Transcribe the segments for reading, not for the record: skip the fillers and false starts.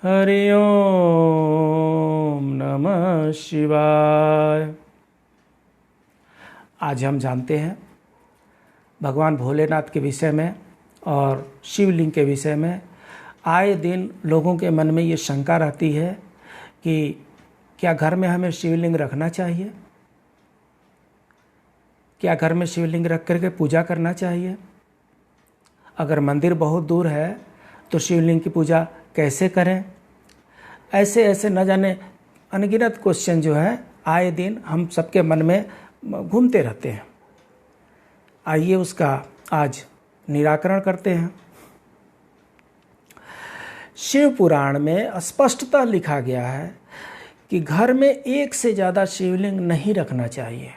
हरि ओम नमः शिवाय। आज हम जानते हैं भगवान भोलेनाथ के विषय में और शिवलिंग के विषय में। आए दिन लोगों के मन में ये शंका रहती है कि क्या घर में हमें शिवलिंग रखना चाहिए, क्या घर में शिवलिंग रख करके पूजा करना चाहिए। अगर मंदिर बहुत दूर है तो शिवलिंग की पूजा कैसे करें। ऐसे ऐसे न जाने अनगिनत क्वेश्चन जो है आए दिन हम सबके मन में घूमते रहते हैं। आइए उसका आज निराकरण करते हैं। शिव पुराण में स्पष्टतः लिखा गया है कि घर में एक से ज़्यादा शिवलिंग नहीं रखना चाहिए।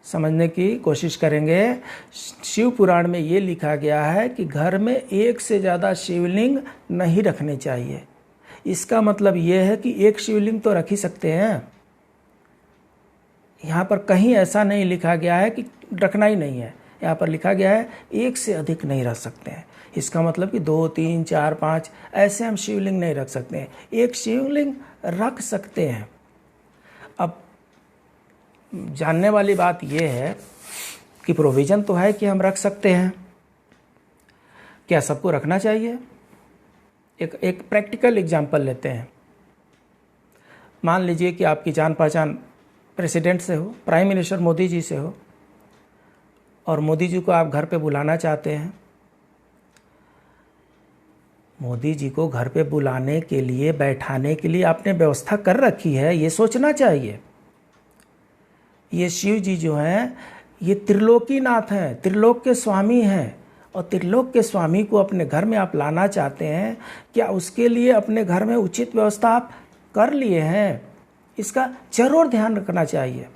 समझने की कोशिश करेंगे। शिव पुराण में ये लिखा गया है कि घर में एक से ज़्यादा शिवलिंग नहीं रखने चाहिए। इसका मतलब ये है कि एक शिवलिंग तो रख ही सकते हैं। यहाँ पर कहीं ऐसा नहीं लिखा गया है कि रखना ही नहीं है। यहाँ पर लिखा गया है एक से अधिक नहीं रख सकते हैं। इसका मतलब कि 2, 3, 4, 5 ऐसे हम शिवलिंग नहीं रख सकते हैं। एक शिवलिंग रख सकते हैं। अब जानने वाली बात यह है कि प्रोविज़न तो है कि हम रख सकते हैं। क्या सबको रखना चाहिए? एक प्रैक्टिकल एग्जांपल लेते हैं। मान लीजिए कि आपकी जान पहचान प्रेसिडेंट से हो, प्राइम मिनिस्टर मोदी जी से हो, और मोदी जी को आप घर पे बुलाना चाहते हैं। मोदी जी को घर पे बुलाने के लिए, बैठाने के लिए आपने व्यवस्था कर रखी है, ये सोचना चाहिए। ये शिव जी जो हैं ये त्रिलोकीनाथ हैं, त्रिलोक के स्वामी हैं, और त्रिलोक के स्वामी को अपने घर में आप लाना चाहते हैं। क्या उसके लिए अपने घर में उचित व्यवस्था आप कर लिए हैं? इसका जरूर ध्यान रखना चाहिए।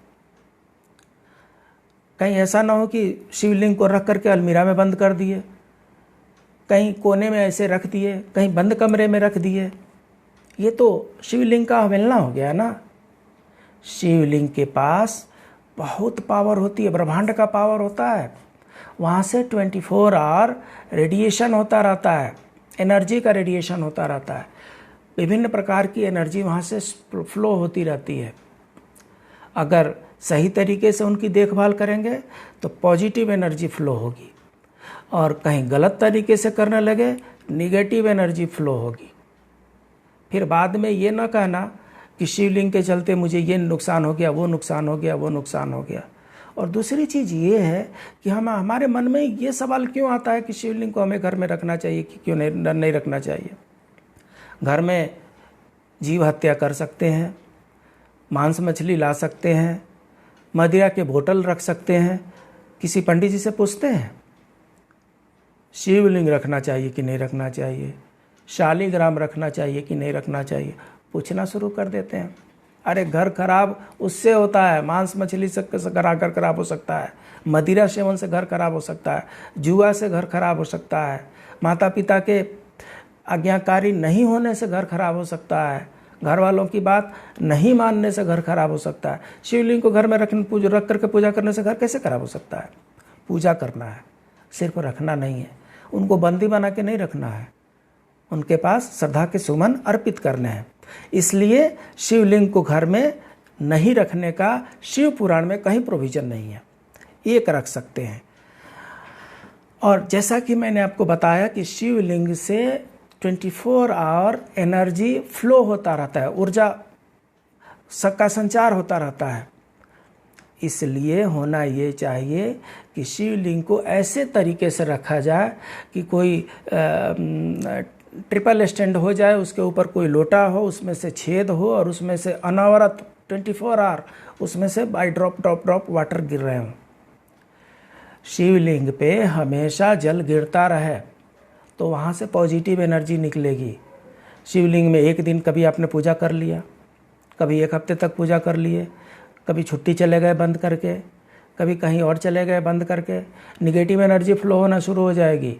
कहीं ऐसा ना हो कि शिवलिंग को रख करके अलमीरा में बंद कर दिए, कहीं कोने में ऐसे रख दिए, कहीं बंद कमरे में रख दिए। ये तो शिवलिंग का अवहेलना हो गया ना। शिवलिंग के पास बहुत पावर होती है, ब्रह्मांड का पावर होता है। वहाँ से 24 आवर रेडिएशन होता रहता है, एनर्जी का रेडिएशन होता रहता है। विभिन्न प्रकार की एनर्जी वहाँ से फ्लो होती रहती है। अगर सही तरीके से उनकी देखभाल करेंगे तो पॉजिटिव एनर्जी फ्लो होगी, और कहीं गलत तरीके से करने लगे निगेटिव एनर्जी फ्लो होगी। फिर बाद में ये ना कहना कि शिवलिंग के चलते मुझे ये नुकसान हो गया, वो नुकसान हो गया, वो नुकसान हो गया। और दूसरी चीज़ ये है कि हमारे मन में ये सवाल क्यों आता है कि शिवलिंग को हमें घर में रखना चाहिए कि क्यों नहीं रखना चाहिए। घर में जीव हत्या कर सकते हैं, मांस मछली ला सकते हैं, मदिरा के बोतल रख सकते हैं। किसी पंडित जी से पूछते हैं शिवलिंग रखना चाहिए कि नहीं रखना चाहिए, शालिग्राम रखना चाहिए कि नहीं रखना चाहिए। पूछना शुरू कर देते हैं। अरे घर खराब उससे होता है, मांस मछली से घर खराब हो सकता है, मदिरा सेवन से घर खराब हो सकता है, जुआ से घर खराब हो सकता है, माता पिता के आज्ञाकारी नहीं होने से घर खराब हो सकता है, घर वालों की बात नहीं मानने से घर खराब हो सकता है। शिवलिंग को घर में रख करके पूजा करने से घर कैसे खराब हो सकता है? पूजा करना है, सिर्फ रखना नहीं है। उनको बंदी बना के नहीं रखना है, उनके पास श्रद्धा के सुमन अर्पित करने हैं। इसलिए शिवलिंग को घर में नहीं रखने का शिव पुराण में कहीं प्रोविजन नहीं है। एक रख सकते हैं। और जैसा कि मैंने आपको बताया कि शिवलिंग से 24 आवर एनर्जी फ्लो होता रहता है, ऊर्जा का संचार होता रहता है। इसलिए होना ये चाहिए कि शिवलिंग को ऐसे तरीके से रखा जाए कि कोई ट्रिपल स्टैंड हो जाए, उसके ऊपर कोई लोटा हो, उसमें से छेद हो, और उसमें से अनवरत 24 आवर उसमें से बाई ड्रॉप ड्रॉप वाटर गिर रहे हों। शिवलिंग पे हमेशा जल गिरता रहे तो वहाँ से पॉजिटिव एनर्जी निकलेगी। शिवलिंग में एक दिन कभी आपने पूजा कर लिया, कभी एक हफ्ते तक पूजा कर लिए, कभी छुट्टी चले गए बंद करके, कभी कहीं और चले गए बंद करके, निगेटिव एनर्जी फ्लो होना शुरू हो जाएगी।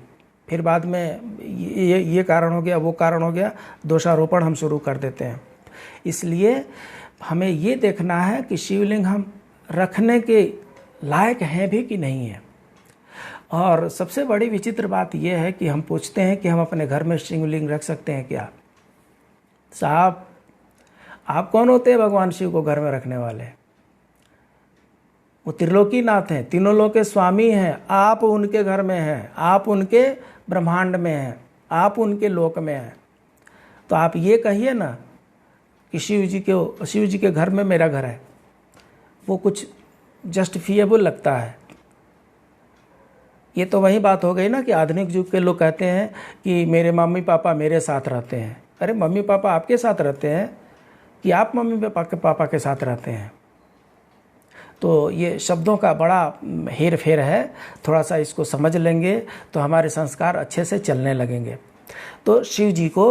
फिर बाद में ये कारण हो गया, वो कारण हो गया, दोषारोपण हम शुरू कर देते हैं। इसलिए हमें ये देखना है कि शिवलिंग हम रखने के लायक हैं भी कि नहीं है। और सबसे बड़ी विचित्र बात यह है कि हम पूछते हैं कि हम अपने घर में शिवलिंग रख सकते हैं क्या? साहब, आप कौन होते हैं भगवान शिव को घर में रखने वाले? वो त्रिलोकीनाथ हैं, तीनों लोक के स्वामी हैं। आप उनके घर में हैं, आप उनके ब्रह्मांड में हैं, आप उनके लोक में हैं। तो आप ये कहिए ना कि शिव जी के घर में मेरा घर है, वो कुछ जस्टिफिएबल लगता है। ये तो वही बात हो गई ना कि आधुनिक युग के लोग कहते हैं कि मेरे मम्मी पापा मेरे साथ रहते हैं। अरे मम्मी पापा आपके साथ रहते हैं कि आप मम्मी पापा के साथ रहते हैं? तो ये शब्दों का बड़ा हेर फेर है। थोड़ा सा इसको समझ लेंगे तो हमारे संस्कार अच्छे से चलने लगेंगे। तो शिव जी को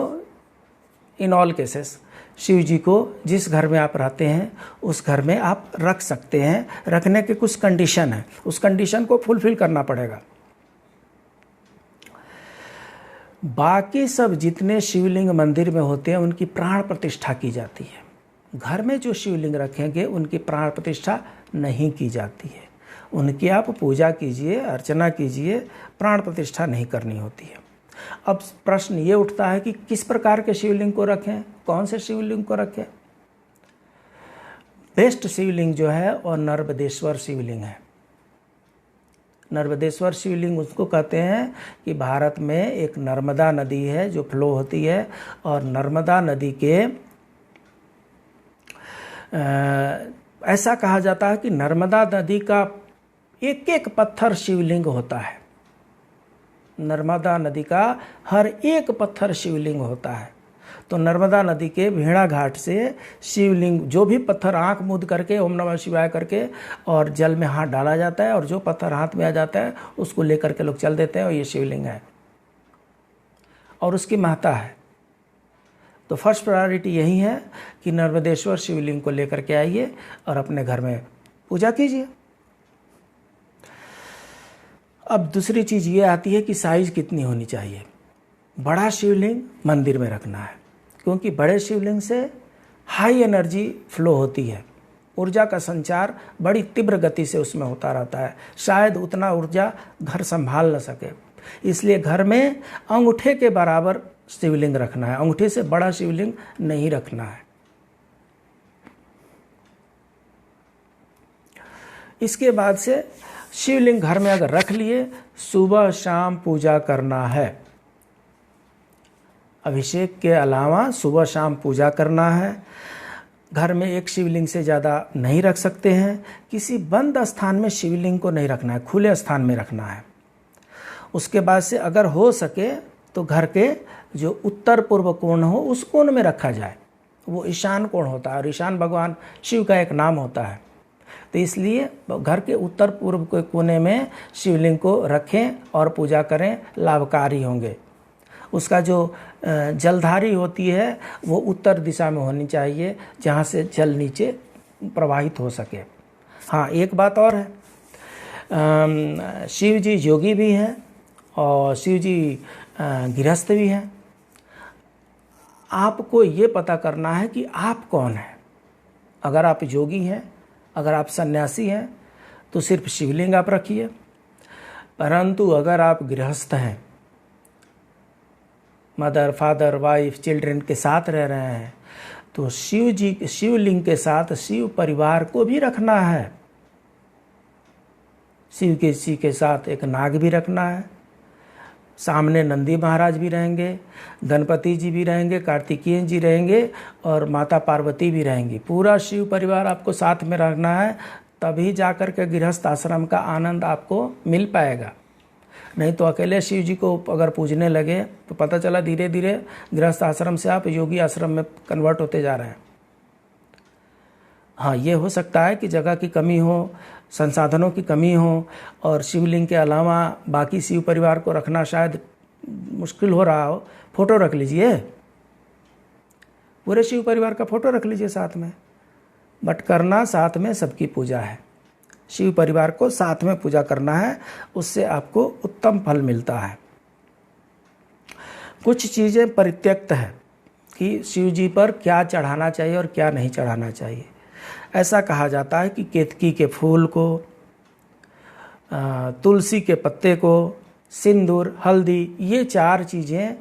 इन ऑल केसेस, शिव जी को जिस घर में आप रहते हैं उस घर में आप रख सकते हैं। रखने के कुछ कंडीशन है, उस कंडीशन को फुलफिल करना पड़ेगा। बाकी सब जितने शिवलिंग मंदिर में होते हैं उनकी प्राण प्रतिष्ठा की जाती है। घर में जो शिवलिंग रखेंगे उनकी प्राण प्रतिष्ठा नहीं की जाती है। उनकी आप पूजा कीजिए, अर्चना कीजिए, प्राण प्रतिष्ठा नहीं करनी होती है। अब प्रश्न ये उठता है कि किस प्रकार के शिवलिंग को रखें, कौन से शिवलिंग को रखें? बेस्ट शिवलिंग जो है और नर्मदेश्वर शिवलिंग है। नर्मदेश्वर शिवलिंग उसको कहते हैं कि भारत में एक नर्मदा नदी है जो फ्लो होती है, और नर्मदा नदी के ऐसा कहा जाता है कि नर्मदा नदी का एक एक पत्थर शिवलिंग होता है। नर्मदा नदी का हर एक पत्थर शिवलिंग होता है। तो नर्मदा नदी के भेड़ा घाट से शिवलिंग, जो भी पत्थर आंख मूंद करके ओम नमः शिवाय करके और जल में हाथ डाला जाता है, और जो पत्थर हाथ में आ जाता है उसको लेकर के लोग चल देते हैं, और ये शिवलिंग है और उसकी महत्ता है। तो फर्स्ट प्रायोरिटी यही है कि नर्मदेश्वर शिवलिंग को लेकर के आइए और अपने घर में पूजा कीजिए। अब दूसरी चीज़ ये आती है कि साइज कितनी होनी चाहिए। बड़ा शिवलिंग मंदिर में रखना है, क्योंकि बड़े शिवलिंग से हाई एनर्जी फ्लो होती है, ऊर्जा का संचार बड़ी तीव्र गति से उसमें होता रहता है। शायद उतना ऊर्जा घर संभाल न सके, इसलिए घर में अंगूठे के बराबर शिवलिंग रखना है, अंगूठे से बड़ा शिवलिंग नहीं रखना है। इसके बाद से शिवलिंग घर में अगर रख लिए, सुबह शाम पूजा करना है। अभिषेक के अलावा सुबह शाम पूजा करना है। घर में एक शिवलिंग से ज़्यादा नहीं रख सकते हैं। किसी बंद स्थान में शिवलिंग को नहीं रखना है, खुले स्थान में रखना है। उसके बाद से अगर हो सके तो घर के जो उत्तर पूर्व कोण हो उस कोण में रखा जाए। वो ईशान कोण होता है, और ईशान भगवान शिव का एक नाम होता है। तो इसलिए घर के उत्तर पूर्व के कोने में शिवलिंग को रखें और पूजा करें, लाभकारी होंगे। उसका जो जलधारी होती है वो उत्तर दिशा में होनी चाहिए, जहाँ से जल नीचे प्रवाहित हो सके। हाँ, एक बात और है, शिव जी योगी भी हैं और शिव जी गृहस्थ भी हैं। आपको ये पता करना है कि आप कौन हैं। अगर आप योगी हैं, अगर आप सन्यासी हैं तो सिर्फ शिवलिंग आप रखिए, परंतु अगर आप गृहस्थ हैं, मदर फादर वाइफ चिल्ड्रन के साथ रह रहे हैं, तो शिवलिंग के साथ शिव परिवार को भी रखना है। शिव के जी के साथ एक नाग भी रखना है। सामने नंदी महाराज भी रहेंगे, गणपति जी भी रहेंगे, कार्तिकेय जी रहेंगे और माता पार्वती भी रहेंगी। पूरा शिव परिवार आपको साथ में रखना है, तभी जाकर के गृहस्थ आश्रम का आनंद आपको मिल पाएगा। नहीं तो अकेले शिव जी को अगर पूजने लगे तो पता चला धीरे धीरे गृहस्थ आश्रम से आप योगी आश्रम में कन्वर्ट होते जा रहे हैं। हाँ, ये हो सकता है कि जगह की कमी हो, संसाधनों की कमी हो, और शिवलिंग के अलावा बाकी शिव परिवार को रखना शायद मुश्किल हो रहा हो। फोटो रख लीजिए, पूरे शिव परिवार का फोटो रख लीजिए साथ में, बट करना साथ में सबकी पूजा है। शिव परिवार को साथ में पूजा करना है, उससे आपको उत्तम फल मिलता है। कुछ चीज़ें परित्यक्त है कि शिव जी पर क्या चढ़ाना चाहिए और क्या नहीं चढ़ाना चाहिए। ऐसा कहा जाता है कि केतकी के फूल को, तुलसी के पत्ते को, सिंदूर, हल्दी, ये 4 चीज़ें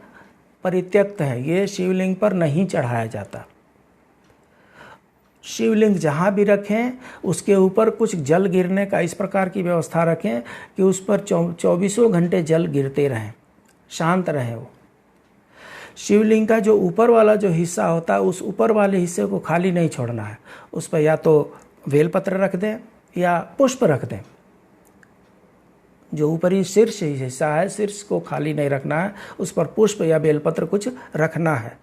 परित्यक्त हैं, ये शिवलिंग पर नहीं चढ़ाया जाता। शिवलिंग जहाँ भी रखें उसके ऊपर कुछ जल गिरने का इस प्रकार की व्यवस्था रखें कि उस पर 24 घंटे जल गिरते रहें, शांत रहे वो। शिवलिंग का जो ऊपर वाला जो हिस्सा होता है उस ऊपर वाले हिस्से को खाली नहीं छोड़ना है। उस पर या तो बेलपत्र रख दें या पुष्प रख दें। जो ऊपरी शीर्ष हिस्सा है, शीर्ष को खाली नहीं रखना है, उस पर पुष्प या बेलपत्र कुछ रखना है।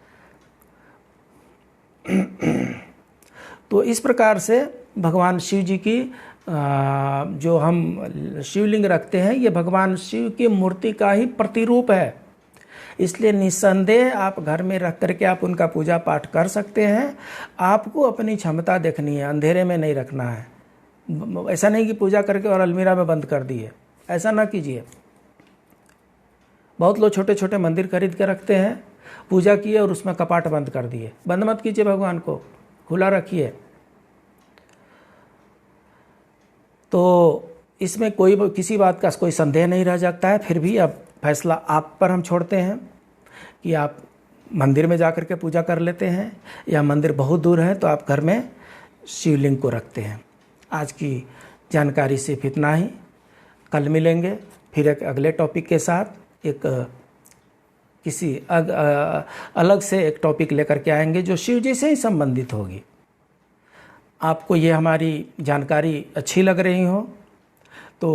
तो इस प्रकार से भगवान शिव जी की जो हम शिवलिंग रखते हैं ये भगवान शिव की मूर्ति का ही प्रतिरूप है। इसलिए निस्संदेह आप घर में रख करके आप उनका पूजा पाठ कर सकते हैं। आपको अपनी क्षमता देखनी है, अंधेरे में नहीं रखना है। ऐसा नहीं कि पूजा करके और अलमीरा में बंद कर दिए, ऐसा ना कीजिए। बहुत लोग छोटे छोटे मंदिर खरीद के रखते हैं, पूजा किए और उसमें कपाट बंद कर दिए। बंद मत कीजिए, भगवान को खुला रखिए। तो इसमें कोई किसी बात का कोई संदेह नहीं रह सकता है। फिर भी अब फैसला आप पर हम छोड़ते हैं कि आप मंदिर में जा कर के पूजा कर लेते हैं या मंदिर बहुत दूर है तो आप घर में शिवलिंग को रखते हैं। आज की जानकारी सिर्फ इतना ही। कल मिलेंगे फिर एक अगले टॉपिक के साथ, एक किसी अलग से एक टॉपिक लेकर के आएंगे जो शिव जी से ही संबंधित होगी। आपको ये हमारी जानकारी अच्छी लग रही हो तो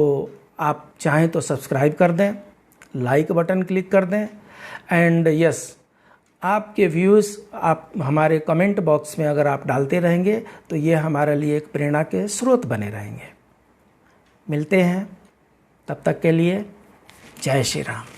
आप चाहें तो सब्सक्राइब कर दें, लाइक बटन क्लिक कर दें, एंड यस, आपके व्यूज़ आप हमारे कमेंट बॉक्स में अगर आप डालते रहेंगे तो ये हमारे लिए एक प्रेरणा के स्रोत बने रहेंगे। मिलते हैं, तब तक के लिए जय श्री राम।